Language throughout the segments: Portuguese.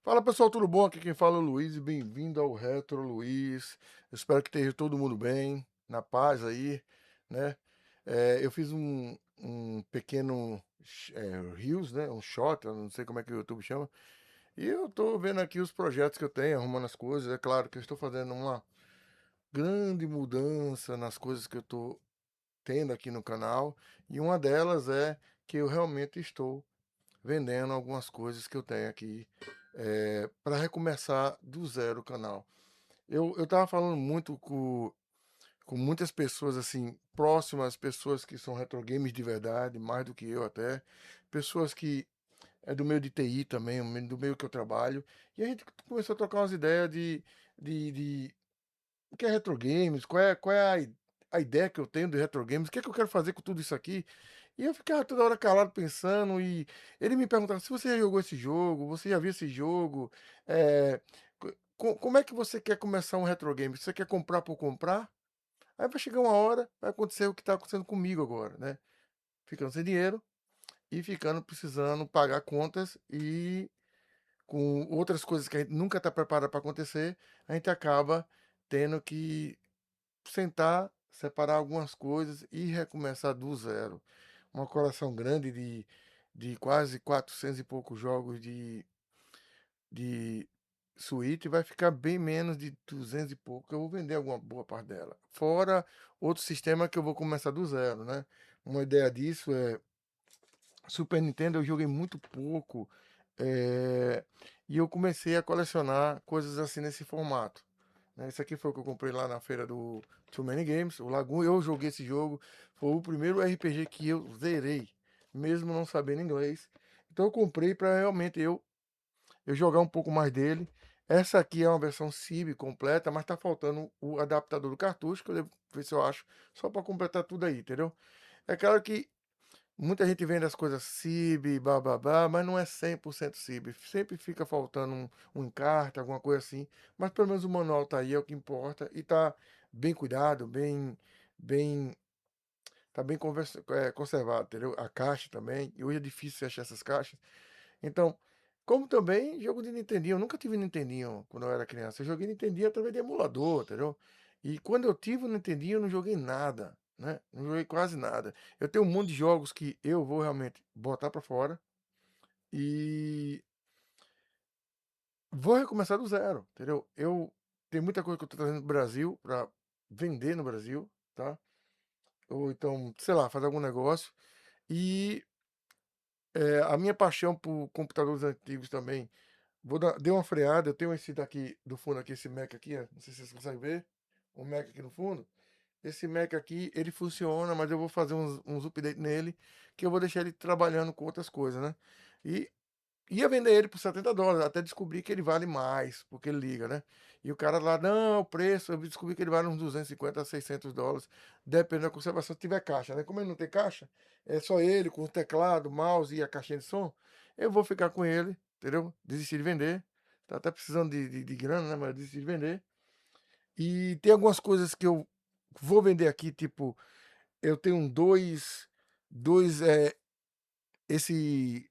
Fala pessoal, tudo bom? Aqui quem fala é o Luiz e bem-vindo ao Retro Luiz. Eu espero que esteja todo mundo bem, na paz aí, né? Eu fiz um pequeno Reels, né? Um short, eu não sei como é que o YouTube chama. E eu tô vendo aqui os projetos que eu tenho, arrumando as coisas. É claro que eu estou fazendo uma grande mudança nas coisas que eu tô tendo aqui no canal. E uma delas é que eu realmente estou vendendo algumas coisas que eu tenho aqui para recomeçar do zero o canal. Eu tava falando muito com muitas pessoas assim, próximas, pessoas que são retro games de verdade, mais do que eu até, pessoas que é do meio de TI também, do meio que eu trabalho, e a gente começou a trocar umas ideias de o que é retro games, qual é a ideia que eu tenho de retro games, o que é que eu quero fazer com tudo isso aqui. E eu ficava toda hora calado pensando, e ele me perguntava se você já jogou esse jogo, você já viu esse jogo, é, como é que você quer começar um retro game? Você quer comprar por comprar? Aí vai chegar uma hora, vai acontecer o que está acontecendo comigo agora, né? Ficando sem dinheiro e ficando precisando pagar contas e com outras coisas que a gente nunca está preparado para acontecer, a gente acaba tendo que sentar, separar algumas coisas e recomeçar do zero. Uma coleção grande de quase 400 e poucos jogos de Switch vai ficar bem menos de 200 e pouco. Eu vou vender alguma boa parte dela. Fora outro sistema que eu vou começar do zero, né? Uma ideia disso é Super Nintendo, eu joguei muito pouco. E eu comecei a colecionar coisas assim nesse formato, né? Esse aqui foi o que eu comprei lá na feira do Too Many Games, o Lagoon. Eu joguei esse jogo, foi o primeiro RPG que eu zerei, mesmo não sabendo inglês. Então eu comprei para realmente eu jogar um pouco mais dele. Essa aqui é uma versão CIB completa, mas tá faltando o adaptador do cartucho, que eu devo ver se eu acho, só para completar tudo aí, entendeu? É claro que muita gente vende as coisas CIB, bababá, mas não é 100% CIB. Sempre fica faltando um encarte, alguma coisa assim. Mas pelo menos o manual tá aí, é o que importa. E tá bem cuidado, bem, tá bem conservado, entendeu? A caixa também. E hoje é difícil você achar essas caixas. Então, como também jogo de Nintendinho. Eu nunca tive Nintendinho quando eu era criança. Eu joguei Nintendinho através de emulador, entendeu? E quando eu tive o Nintendinho, eu não joguei nada, né? Não joguei quase nada. Eu tenho um monte de jogos que eu vou realmente botar pra fora e vou recomeçar do zero, entendeu? Eu tenho muita coisa que eu tô trazendo do Brasil pra vender no Brasil, tá? Ou então, sei lá, fazer algum negócio. E a minha paixão por computadores antigos também. Dei uma freada, eu tenho esse daqui do fundo aqui, esse Mac aqui, ó, não sei se vocês conseguem ver, o Mac aqui no fundo. Esse Mac aqui, ele funciona, mas eu vou fazer uns updates nele, que eu vou deixar ele trabalhando com outras coisas, né? E ia vender ele por US$ 70, até descobrir que ele vale mais, porque ele liga, né? E o cara lá, não, o preço, eu descobri que ele vale uns US$ 250 a US$ 600, dependendo da conservação, se tiver caixa, né? Como ele não tem caixa, é só ele com o teclado, mouse e a caixinha de som, eu vou ficar com ele, entendeu? Desistir de vender, tá até precisando de grana, né? Mas eu desisti de vender. E tem algumas coisas que eu vou vender aqui, tipo, eu tenho dois, esse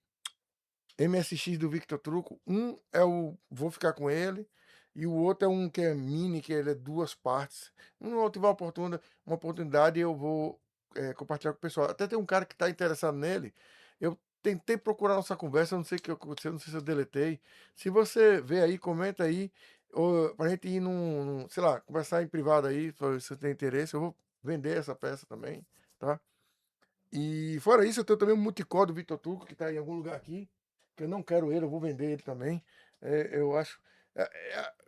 MSX do Victor Truco. Um é o. Vou ficar com ele. E o outro é um que é mini, que ele é duas partes. Não tiver uma oportunidade, eu vou compartilhar com o pessoal. Até tem um cara que está interessado nele. Eu tentei procurar nossa conversa, eu não sei o que aconteceu, não sei se eu deletei. Se você vê aí, comenta aí. Ou, pra gente ir sei lá, conversar em privado aí, se você tem interesse. Eu vou vender essa peça também, tá? E fora isso, eu tenho também um multicode do Vitor Tuco, que está em algum lugar aqui, que eu não quero ele, eu vou vender ele também. Eu acho.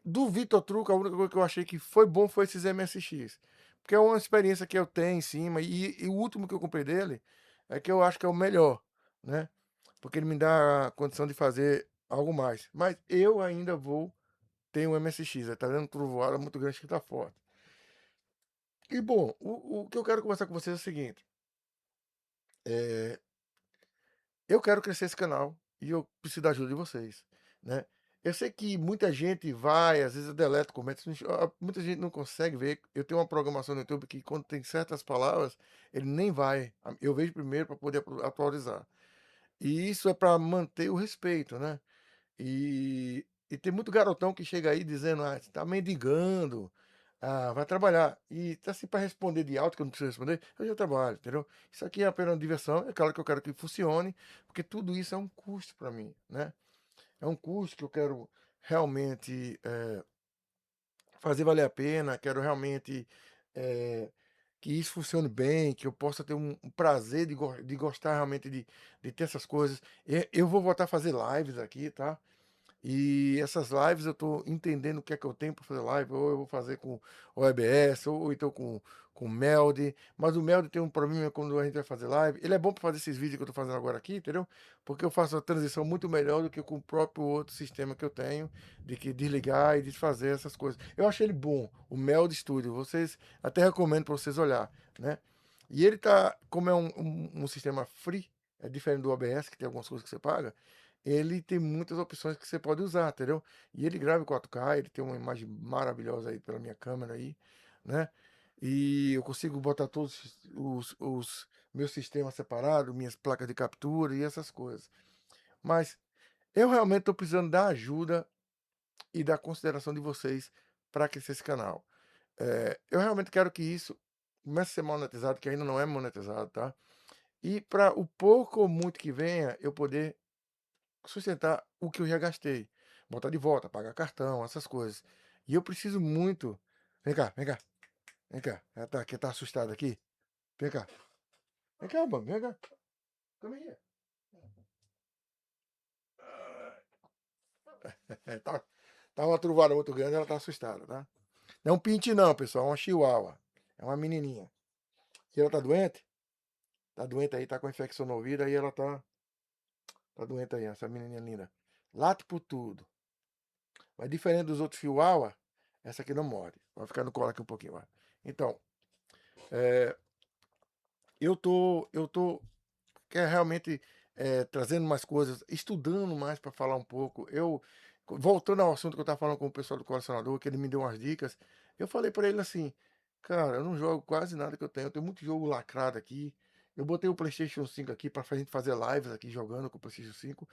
Do Vitor Truco, a única coisa que eu achei que foi bom foi esses MSX. Porque é uma experiência que eu tenho em cima. E o último que eu comprei dele é que eu acho que é o melhor, né? Porque ele me dá a condição de fazer algo mais. Mas eu ainda vou ter um MSX. Tá dando um trovoada muito grande que tá forte. E bom, o que eu quero conversar com vocês é o seguinte. É, eu quero crescer esse canal e eu preciso da ajuda de vocês, né? Eu sei que muita gente vai, às vezes eu deleto comentários, muita gente não consegue ver. Eu tenho uma programação no YouTube que quando tem certas palavras, ele nem vai. Eu vejo primeiro para poder atualizar. E isso é para manter o respeito, né? e tem muito garotão que chega aí dizendo: "Ah, você tá mendigando, ah, vai trabalhar". E tá assim para responder de alto, que eu não preciso responder, eu já trabalho, entendeu. Isso aqui é apenas diversão, é claro que eu quero que funcione, porque tudo isso é um custo para mim, né. É um custo que eu quero realmente, fazer valer a pena, quero realmente, eh, que isso funcione bem, que eu possa ter um prazer de gostar realmente de ter essas coisas. Eu vou voltar a fazer lives aqui, tá. E essas lives eu estou entendendo o que é que eu tenho para fazer live, ou eu vou fazer com o OBS, ou então com o Meld, mas o Meld tem um problema quando a gente vai fazer live. Ele é bom para fazer esses vídeos que eu estou fazendo agora aqui, entendeu? Porque eu faço a transição muito melhor do que com o próprio outro sistema que eu tenho, de que desligar e desfazer essas coisas. Eu achei ele bom, o Meld Studio. Vocês até recomendo para vocês olhar, né? E ele tá, como é um sistema free, é diferente do OBS, que tem algumas coisas que você paga, ele tem muitas opções que você pode usar, entendeu? E ele grava em 4K, ele tem uma imagem maravilhosa aí pela minha câmera aí, né? E eu consigo botar todos os meus sistemas separados, minhas placas de captura e essas coisas. Mas eu realmente estou precisando da ajuda e da consideração de vocês para crescer esse canal. Eu realmente quero que isso comece a ser monetizado, que ainda não é monetizado, tá? E para o pouco ou muito que venha, eu poder sustentar o que eu já gastei, botar de volta, pagar cartão, essas coisas. E eu preciso muito. Vem cá, vem cá, vem cá. Ela tá aqui, tá assustada aqui. Vem cá. Vem cá, mano, vem cá. Come here. É, tá uma truvada muito grande, ela tá assustada, tá? Não é um pinte não, pessoal, é uma chihuahua. É uma menininha. E ela tá doente? Tá doente aí, tá com infecção no ouvido, aí ela tá doente aí, essa menininha linda. Late por tudo. Mas diferente dos outros chihuahua, essa aqui não morde. Vai ficar no colo aqui um pouquinho, vai. Então, é, eu tô realmente trazendo mais coisas, estudando mais para falar um pouco. Voltando ao assunto que eu estava falando com o pessoal do colecionador, que ele me deu umas dicas, eu falei para ele assim, cara, eu não jogo quase nada que eu tenho muito jogo lacrado aqui. Eu botei o PlayStation 5 aqui para a gente fazer lives aqui jogando com o PlayStation 5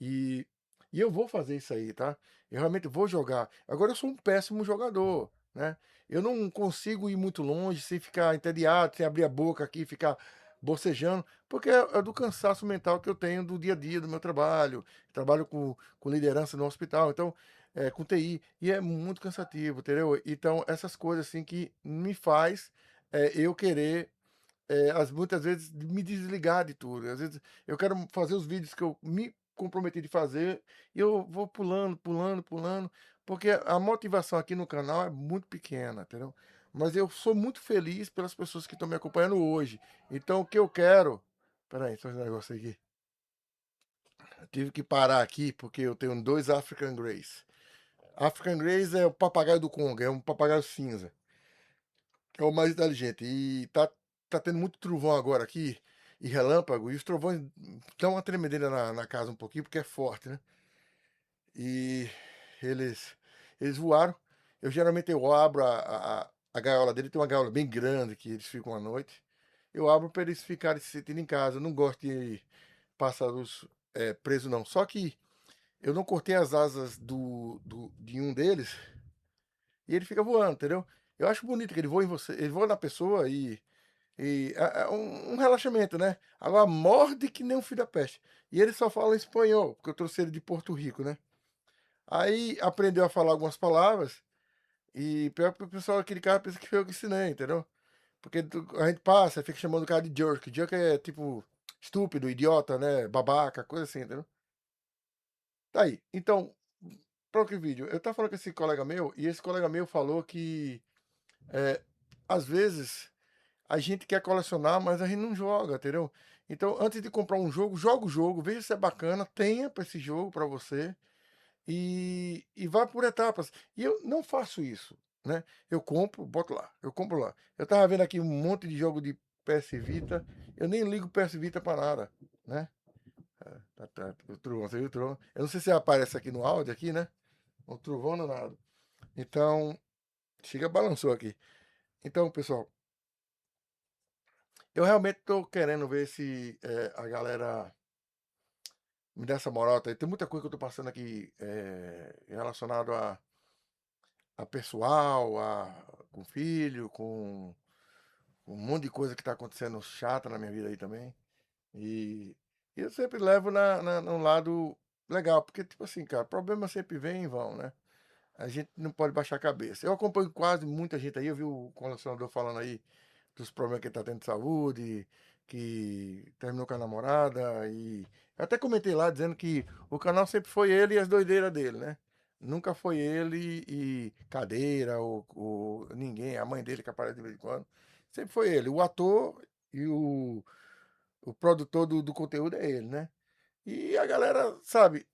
e, e eu vou fazer isso aí, tá? Eu realmente vou jogar. Agora eu sou um péssimo jogador, né? Eu não consigo ir muito longe sem ficar entediado, sem abrir a boca aqui, ficar bocejando, porque é do cansaço mental que eu tenho do dia a dia do meu trabalho. Trabalho com liderança no hospital, então, com TI, e é muito cansativo, entendeu? Então, essas coisas assim que me faz eu querer muitas vezes me desligar de tudo. Às vezes eu quero fazer os vídeos que eu me comprometi de fazer e eu vou pulando, pulando, pulando, porque a motivação aqui no canal é muito pequena, entendeu? Mas eu sou muito feliz pelas pessoas que estão me acompanhando hoje. Então o que eu quero. Peraí, só um negócio aqui. Eu tive que parar aqui porque eu tenho dois African Greys. African Greys é o papagaio do Congo, é um papagaio cinza. É o mais inteligente. E tá tendo muito trovão agora aqui, e relâmpago, e os trovões dão uma tremedeira na casa um pouquinho, porque é forte, né? E eles, eles voaram. Eu geralmente abro a gaiola dele, tem uma gaiola bem grande que eles ficam à noite. Eu abro para eles ficarem se sentindo em casa. Eu não gosto de pássaros presos, não. Só que eu não cortei as asas de um deles e ele fica voando, entendeu? Eu acho bonito que ele voa em você, ele voa na pessoa e é um relaxamento, né? Agora morde que nem um filho da peste. E ele só fala espanhol, porque eu trouxe ele de Porto Rico, né? Aí aprendeu a falar algumas palavras e pior que o pessoal aquele cara pensa que foi eu que ensinei, entendeu? Porque a gente passa, fica chamando o cara de jerk. Jerk é tipo estúpido, idiota, né? Babaca, coisa assim, entendeu? Tá aí. Então, para que vídeo? Eu tava falando com esse colega meu e esse colega meu falou que é, às vezes a gente quer colecionar, mas a gente não joga, entendeu? Então, antes de comprar um jogo, joga o jogo, veja se é bacana, tenha para esse jogo para você e vá por etapas. E eu não faço isso, né? Eu compro, boto lá, eu compro lá. Eu tava vendo aqui um monte de jogo de PS Vita, eu nem ligo PS Vita para nada, né? O trovão, você viu o trovão? Eu não sei se aparece aqui no áudio aqui, né? O trovão não nada. Então, chega, balançou aqui. Então, pessoal, eu realmente tô querendo ver se a galera me dá essa moral. Tem muita coisa que eu tô passando aqui relacionado a pessoal, com filho, com um monte de coisa que tá acontecendo chata na minha vida aí também. E, e eu sempre levo no lado legal, porque, tipo assim, cara, problemas sempre vêm e vão, né? A gente não pode baixar a cabeça. Eu acompanho quase muita gente aí, eu vi o colecionador falando aí dos problemas que ele tá tendo de saúde, que terminou com a namorada, e eu até comentei lá dizendo que o canal sempre foi ele e as doideiras dele, né? Nunca foi ele e cadeira ou ninguém, a mãe dele que aparece de vez em quando. Sempre foi ele. O ator e o produtor do conteúdo é ele, né? E a galera, sabe,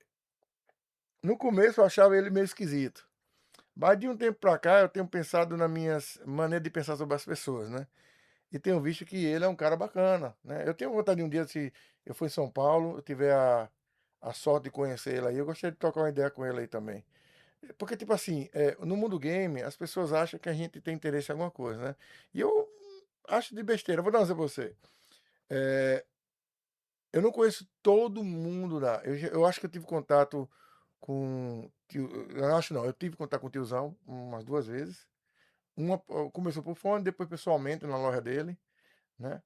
no começo eu achava ele meio esquisito. Mas de um tempo pra cá eu tenho pensado nas minhas maneiras de pensar sobre as pessoas, né? E tenho visto que ele é um cara bacana, né? Eu tenho vontade de um dia, se eu for em São Paulo, eu tiver a sorte de conhecer ele aí, eu gostaria de trocar uma ideia com ele aí também. Porque, tipo assim, no mundo game, as pessoas acham que a gente tem interesse em alguma coisa, né? E eu acho de besteira. Vou dar um exemplo pra você. É, eu não conheço todo mundo lá. Eu acho que eu tive contato com. Eu acho não, eu tive contato com o tiozão umas duas vezes. Uma começou por fone, depois pessoalmente na loja dele, né?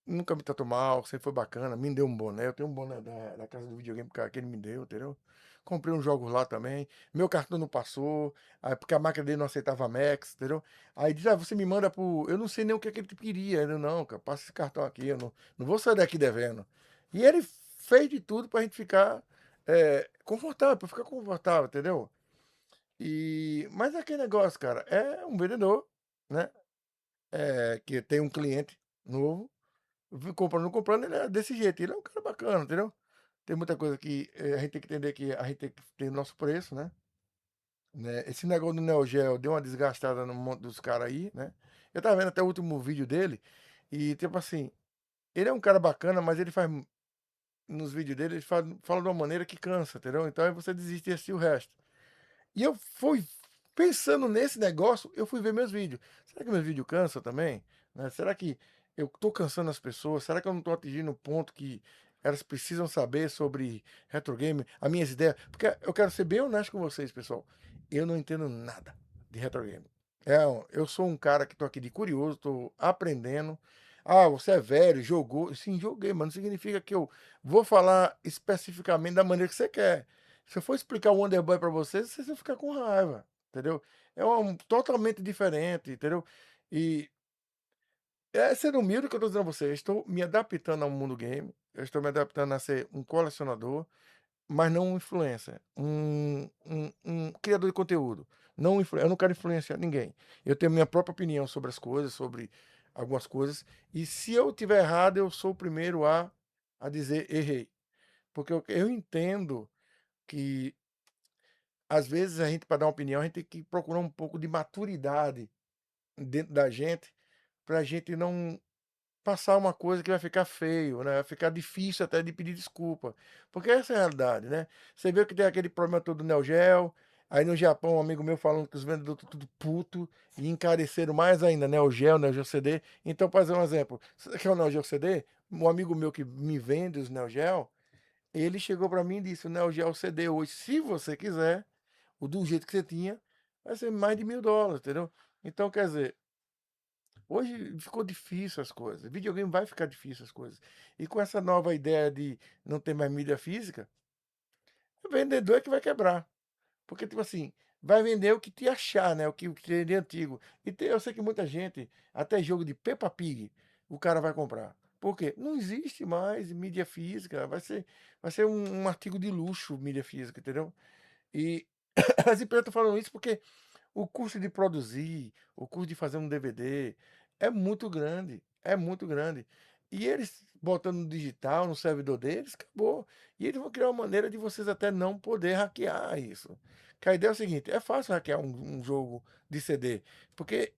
Nunca me tratou mal, sempre foi bacana, me deu um boné. Eu tenho um boné da casa do videogame que ele me deu, entendeu? Comprei uns jogos lá também. Meu cartão não passou, aí, porque a máquina dele não aceitava Max, entendeu? Aí diz, você me manda pro. Eu não sei nem o que, é que ele queria. Eu, não, cara, passa esse cartão aqui, eu não vou sair daqui devendo. E ele fez de tudo pra gente ficar confortável, pra ficar confortável, entendeu? Mas é aquele negócio, cara, é um vendedor, né? Que tem um cliente novo, comprando, comprando, ele é desse jeito. Ele é um cara bacana, entendeu? Tem muita coisa que a gente tem que entender que a gente tem que ter o nosso preço, né? Esse negócio do Neo Geo deu uma desgastada no monte dos caras aí, né? Eu tava vendo até o último vídeo dele e, tipo assim, ele é um cara bacana, mas ele faz, nos vídeos dele, ele fala de uma maneira que cansa, entendeu? Então aí você desiste e assiste o resto. E eu fui pensando nesse negócio, eu fui ver meus vídeos. Será que meus vídeos cansam também? Né? Será que eu tô cansando as pessoas? Será que eu não tô atingindo o ponto que elas precisam saber sobre retro game, as minhas ideias? Porque eu quero ser bem honesto com vocês, pessoal. Eu não entendo nada de retro game. Eu sou um cara que tô aqui de curioso, tô aprendendo. Ah, você é velho, jogou. Sim, joguei, mas não significa que eu vou falar especificamente da maneira que você quer. Se eu for explicar o Wonder Boy pra vocês, vocês vão ficar com raiva, entendeu? É totalmente diferente, entendeu? E é sendo humilde que eu tô dizendo a vocês. Estou me adaptando ao mundo game. Eu estou me adaptando a ser um colecionador, mas não um influencer. Um criador de conteúdo. Não eu não quero influenciar ninguém. Eu tenho minha própria opinião sobre as coisas, sobre algumas coisas. E se eu tiver errado, eu sou o primeiro a dizer errei. Porque eu entendo que às vezes a gente, para dar uma opinião, a gente tem que procurar um pouco de maturidade dentro da gente, para a gente não passar uma coisa que vai ficar feio, né? Vai ficar difícil até de pedir desculpa. Porque essa é a realidade, né? Você vê que tem aquele problema todo do Neo Geo, aí no Japão, um amigo meu falando que os vendedores estão tudo puto e encareceram mais ainda Neo Geo CD. Então, para fazer um exemplo, você quer o Neo Geo CD? Um amigo meu que me vende os Neo Geo, ele chegou para mim e disse: o Neo Geo CD hoje, se você quiser, o do jeito que você tinha, vai ser mais de US$ 1.000, entendeu? Então, quer dizer, hoje ficou difícil as coisas. Videogame vai ficar difícil as coisas. E com essa nova ideia de não ter mais mídia física, o vendedor é que vai quebrar. Porque, tipo assim, vai vender o que te achar, né? O que tem de antigo. Eu sei que muita gente, até jogo de Peppa Pig, o cara vai comprar. Por quê? Não existe mais mídia física. Vai ser um artigo de luxo, mídia física, entendeu? E as empresas estão falando isso porque o custo de produzir, o custo de fazer um DVD é muito grande, é muito grande. E eles botando no digital, no servidor deles, acabou. E eles vão criar uma maneira de vocês até não poder hackear isso. Que a ideia é o seguinte, é fácil hackear um jogo de CD, porque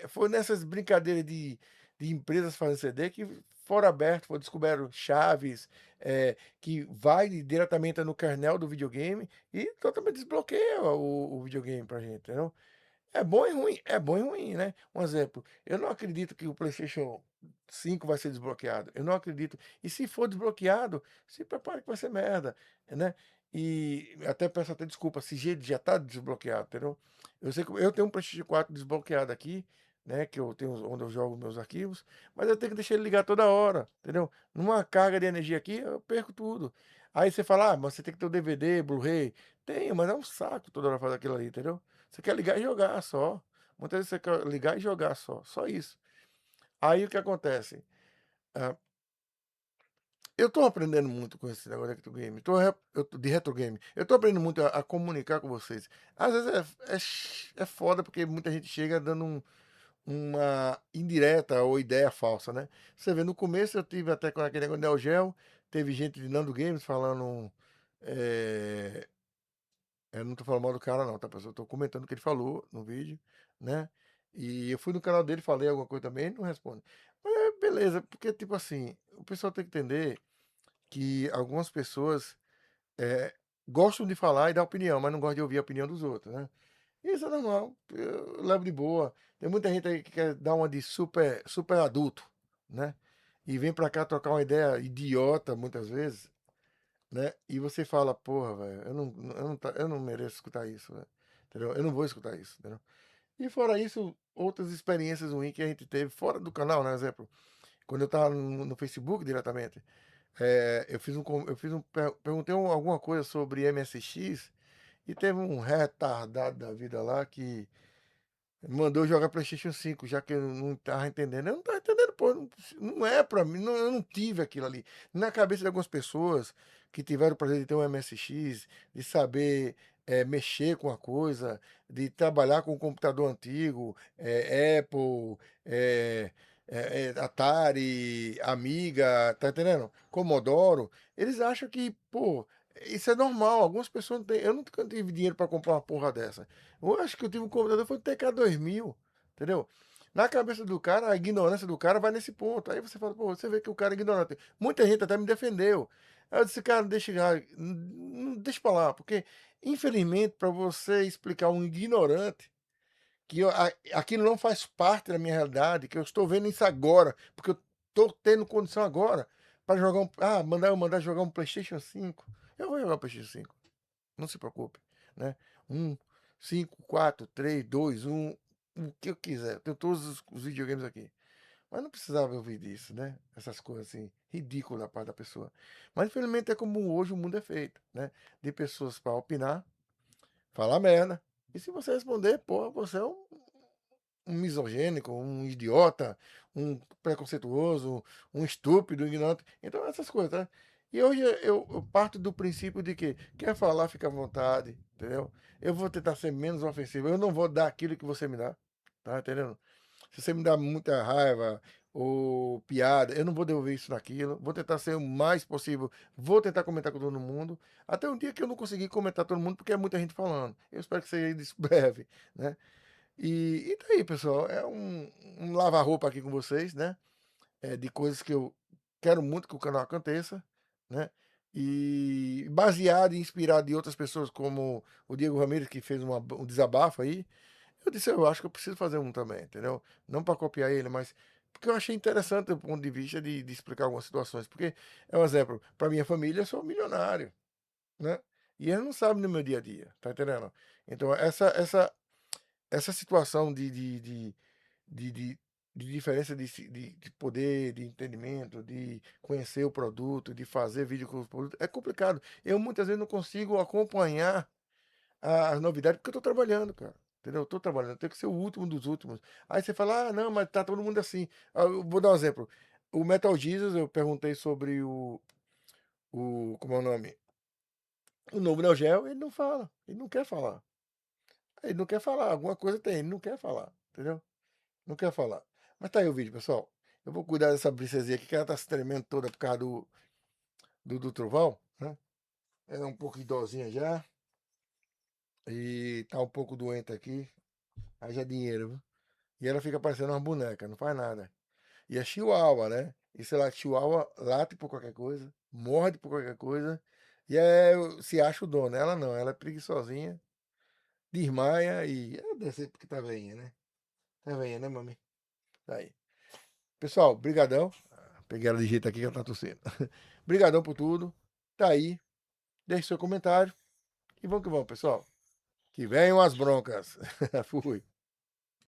foi nessas brincadeiras de empresas fazendo CD que foram abertos, foram descoberto chaves, que vai diretamente no kernel do videogame e totalmente desbloqueia o videogame pra gente, entendeu? É bom e ruim, né? Um exemplo, eu não acredito que o PlayStation 5 vai ser desbloqueado. Eu não acredito. E se for desbloqueado, se prepare que vai ser merda, né. E até peço até desculpa se já tá desbloqueado, entendeu. Eu sei que eu tenho um PlayStation 4 desbloqueado aqui, né, que eu tenho onde eu jogo meus arquivos, mas eu tenho que deixar ele ligar toda hora, entendeu. Numa carga de energia aqui, eu perco tudo. Aí você fala: "Ah, mas você tem que ter o DVD, Blu-ray". Tenho, mas é um saco toda hora fazer aquilo ali, entendeu. Você quer ligar e jogar só. Muitas vezes você quer ligar e jogar só isso. Aí o que acontece? Hã, eu tô aprendendo muito com esse negócio de retro game, de retro game. Eu tô aprendendo muito a comunicar com vocês. Às vezes é foda, porque muita gente chega dando uma indireta ou ideia falsa, né. Você vê, no começo eu tive até com aquele negócio de Neo Geo, teve gente de Nando Games falando, eh, eu não tô falando mal do cara não, tá pessoal, eu tô comentando o que ele falou no vídeo, né. E eu fui no canal dele, falei alguma coisa também, ele não responde. Mas beleza, porque tipo assim, o pessoal tem que entender que algumas pessoas, eh, gostam de falar e dar opinião, mas não gostam de ouvir a opinião dos outros, né. Isso é normal, eu levo de boa. Tem muita gente aí que quer dar uma de super adulto, né, e vem pra cá trocar uma ideia idiota muitas vezes, né, e você fala: "Porra, velho, eu não mereço escutar isso, velho", entendeu. Eu não vou escutar isso, entendeu. E fora isso, outras experiências ruins que a gente teve fora do canal, né, exemplo, quando eu estava no Facebook diretamente. Eu fiz um perguntei alguma coisa sobre MSX e teve um retardado da vida lá que mandou jogar PlayStation 5, já que eu não estava entendendo. Eu não estava entendendo, pô, não é pra mim, não, eu não tive aquilo ali. Na cabeça de algumas pessoas que tiveram o prazer de ter um MSX, de saber mexer com a coisa, de trabalhar com um computador antigo, Apple, Atari, Amiga, tá entendendo? Commodore, eles acham que, pô, isso é normal. Algumas pessoas não têm. Eu nunca tive dinheiro para comprar uma porra dessa. Eu acho que eu tive um computador foi o TK 2000, entendeu? Na cabeça do cara, a ignorância do cara vai nesse ponto. Aí você fala, pô, você vê que o cara é ignorante. Muita gente até me defendeu. Aí eu disse, cara, deixa pra lá, porque infelizmente para você explicar um ignorante que aquilo não faz parte da minha realidade, que eu estou vendo isso agora, porque eu estou tendo condição agora para jogar mandar jogar um PlayStation 5. Eu vou jogar um PlayStation 5, não se preocupe, né. 1, 5, 4, 3, 2, 1, o que eu quiser, eu tenho todos os videogames aqui. Mas não precisava ouvir disso, né, essas coisas assim, ridículas da parte da pessoa. Mas infelizmente é como hoje o mundo é feito, né, de pessoas para opinar, falar merda, e se você responder, pô, você é um misogênico, um idiota, um preconceituoso, um estúpido, um ignorante. Então, essas coisas, né? E hoje eu parto do princípio de que quer falar, fica à vontade, entendeu? Eu vou tentar ser menos ofensivo, eu não vou dar aquilo que você me dá, tá entendendo? Se você me dá muita raiva ou piada, eu não vou devolver isso naquilo, vou tentar ser o mais possível, vou tentar comentar com todo mundo, até um dia que eu não conseguir comentar com todo mundo, porque é muita gente falando. Eu espero que seja isso breve, né? E tá aí, pessoal, é um lava-roupa aqui com vocês, né, de coisas que eu quero muito que o canal aconteça, né, e baseado e inspirado em outras pessoas como o Diego Ramírez, que fez um desabafo aí, eu disse: "Eu acho que eu preciso fazer um também", entendeu. Não para copiar ele, mas porque eu achei interessante do ponto de vista de explicar algumas situações, porque é um exemplo, para minha família eu sou milionário, né, e eles não sabem do meu dia a dia, tá entendendo. Então essa situação de de de diferença de poder, de entendimento, de conhecer o produto, de fazer vídeo com o produto, é complicado. Eu muitas vezes não consigo acompanhar as novidades, porque eu estou trabalhando, cara, entendeu? Eu tô trabalhando, eu tenho que ser o último dos últimos. Aí você fala: "Ah, não, mas tá todo mundo assim". Eu vou dar um exemplo, o Metal Jesus, eu perguntei sobre como é o nome? O novo Neo Geo, ele não fala, ele não quer falar. Ele não quer falar, alguma coisa tem, ele não quer falar, entendeu? Não quer falar. Mas tá aí o vídeo, pessoal. Eu vou cuidar dessa princesinha aqui, que ela tá se tremendo toda por causa do trovão, né? Ela é um pouco idosinha já e tá um pouco doente aqui. Haja dinheiro, viu? E ela fica parecendo uma boneca, não faz nada. E é chihuahua, né? E sei lá, chihuahua late por qualquer coisa, morde por qualquer coisa. E se acha o dono. Ela não, ela é preguiçosinha, desmaia e deve ser porque tá veinha, né? Tá veinha, né, mami? Tá aí. Pessoal, brigadão. Peguei ela de jeito aqui que ela tá tossindo. Brigadão por tudo. Tá aí. Deixe seu comentário. E vamos que vamos, pessoal. Que venham as broncas. Fui.